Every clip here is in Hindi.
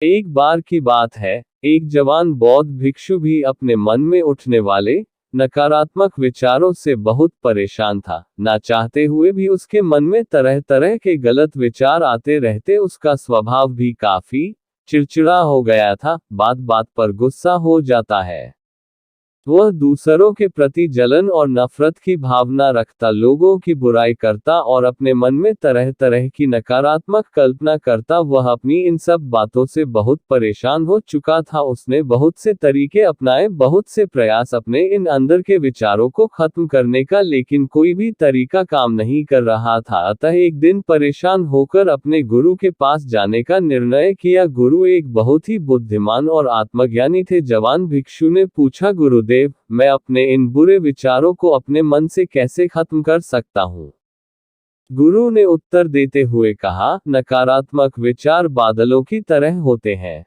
एक बार की बात है, एक जवान बौद्ध भिक्षु भी अपने मन में उठने वाले नकारात्मक विचारों से बहुत परेशान था। ना चाहते हुए भी उसके मन में तरह तरह के गलत विचार आते रहते। उसका स्वभाव भी काफी चिड़चिड़ा हो गया था, बात बात पर गुस्सा हो जाता है। वह दूसरों के प्रति जलन और नफरत की भावना रखता, लोगों की बुराई करता और अपने मन में तरह तरह की नकारात्मक कल्पना करता। वह अपनी इन सब बातों से बहुत परेशान हो चुका था। उसने बहुत से तरीके अपनाए, बहुत से प्रयास अपने इन अंदर के विचारों को खत्म करने का, लेकिन कोई भी तरीका काम नहीं कर रहा था। अतः एक दिन परेशान होकर अपने गुरु के पास जाने का निर्णय किया। गुरु एक बहुत ही बुद्धिमान और आत्मज्ञानी थे। जवान भिक्षु ने पूछा, गुरुदेव, मैं अपने इन बुरे विचारों को अपने मन से कैसे खत्म कर सकता हूँ? गुरु ने उत्तर देते हुए कहा, नकारात्मक विचार बादलों की तरह होते हैं,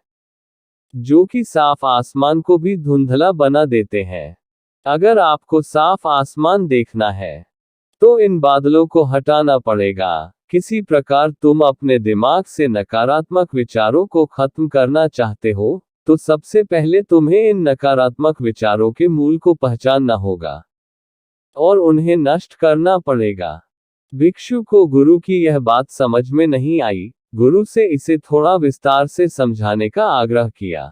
जो कि साफ आसमान को भी धुंधला बना देते हैं। अगर आपको साफ आसमान देखना है, तो इन बादलों को हटाना पड़ेगा। किसी प्रकार तुम अपने दिमाग से नकारात्मक विचारों को खत्म करना चाहते हो, तो सबसे पहले तुम्हें इन नकारात्मक विचारों के मूल को पहचानना होगा और उन्हें नष्ट करना पड़ेगा। भिक्षु को गुरु की यह बात समझ में नहीं आई। गुरु से इसे थोड़ा विस्तार से समझाने का आग्रह किया।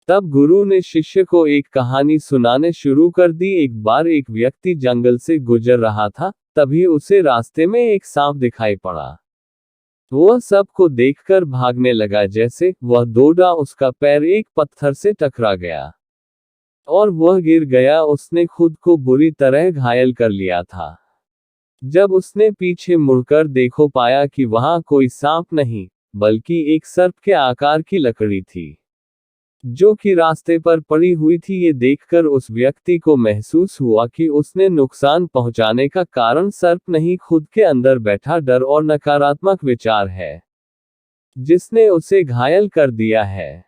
तब गुरु ने शिष्य को एक कहानी सुनाने शुरू कर दी। एक बार एक व्यक्ति जंगल से गुजर रहा था, तभी उसे रास्ते में एक सांप दिखाई पड़ा। वह सबको देखकर भागने लगा। जैसे वह दौड़ा, उसका पैर एक पत्थर से टकरा गया और वह गिर गया। उसने खुद को बुरी तरह घायल कर लिया था। जब उसने पीछे मुड़कर देखो, पाया कि वहां कोई सांप नहीं, बल्कि एक सर्प के आकार की लकड़ी थी, जो कि रास्ते पर पड़ी हुई थी। ये देखकर उस व्यक्ति को महसूस हुआ कि उसने नुकसान पहुंचाने का कारण सर्प नहीं, खुद के अंदर बैठा डर और नकारात्मक विचार है, जिसने उसे घायल कर दिया है।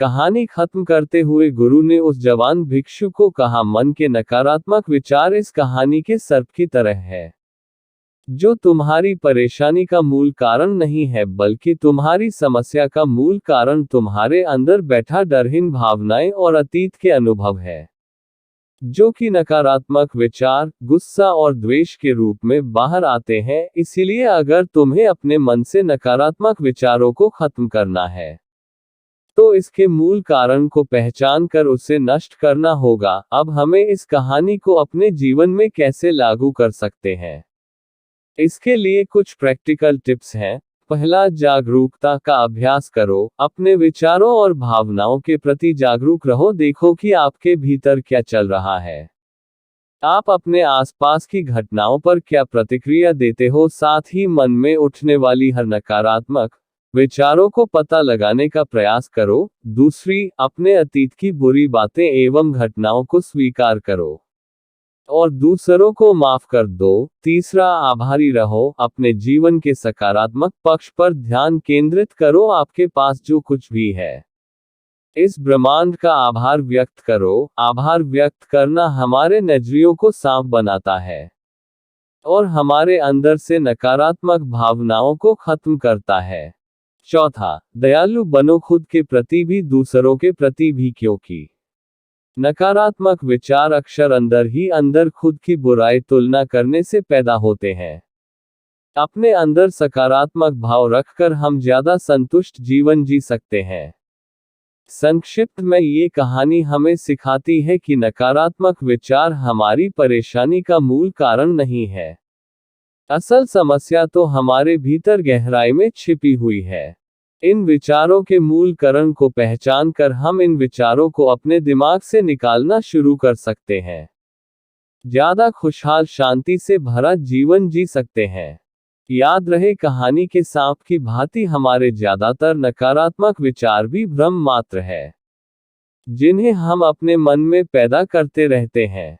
कहानी खत्म करते हुए गुरु ने उस जवान भिक्षु को कहा, मन के नकारात्मक विचार इस कहानी के सर्प की तरह है, जो तुम्हारी परेशानी का मूल कारण नहीं है, बल्कि तुम्हारी समस्या का मूल कारण तुम्हारे अंदर बैठा डरहीन भावनाएं और अतीत के अनुभव है, जो कि नकारात्मक विचार, गुस्सा और द्वेष के रूप में बाहर आते हैं। इसीलिए अगर तुम्हें अपने मन से नकारात्मक विचारों को खत्म करना है, तो इसके मूल कारण को पहचान कर उसे नष्ट करना होगा। अब हमें इस कहानी को अपने जीवन में कैसे लागू कर सकते हैं, इसके लिए कुछ प्रैक्टिकल टिप्स हैं। पहला, जागरूकता का अभ्यास करो। अपने विचारों और भावनाओं के प्रति जागरूक रहो। देखो कि आपके भीतर क्या चल रहा है। आप अपने आसपास की घटनाओं पर क्या प्रतिक्रिया देते हो। साथ ही मन में उठने वाली हर नकारात्मक विचारों को पता लगाने का प्रयास करो। दूसरी, अपने अतीत की बुरी बातें एवं घटनाओं को स्वीकार करो और दूसरों को माफ कर दो। तीसरा, आभारी रहो। अपने जीवन के सकारात्मक पक्ष पर ध्यान केंद्रित करो। आपके पास जो कुछ भी है, इस ब्रह्मांड का आभार व्यक्त करो। आभार व्यक्त करना हमारे नजरियों को साफ बनाता है और हमारे अंदर से नकारात्मक भावनाओं को खत्म करता है। चौथा, दयालु बनो, खुद के प्रति भी दूसरों के प्रति भी, क्योंकि नकारात्मक विचार अक्सर अंदर ही अंदर खुद की बुराई तुलना करने से पैदा होते हैं। अपने अंदर सकारात्मक भाव रखकर हम ज्यादा संतुष्ट जीवन जी सकते हैं। संक्षिप्त में ये कहानी हमें सिखाती है कि नकारात्मक विचार हमारी परेशानी का मूल कारण नहीं है। असल समस्या तो हमारे भीतर गहराई में छिपी हुई है। इन विचारों के मूल कारण को पहचान कर हम इन विचारों को अपने दिमाग से निकालना शुरू कर सकते हैं। ज्यादा खुशहाल, शांति से भरा जीवन जी सकते हैं। याद रहे, कहानी के सांप की भांति हमारे ज्यादातर नकारात्मक विचार भी भ्रम मात्र है, जिन्हें हम अपने मन में पैदा करते रहते हैं।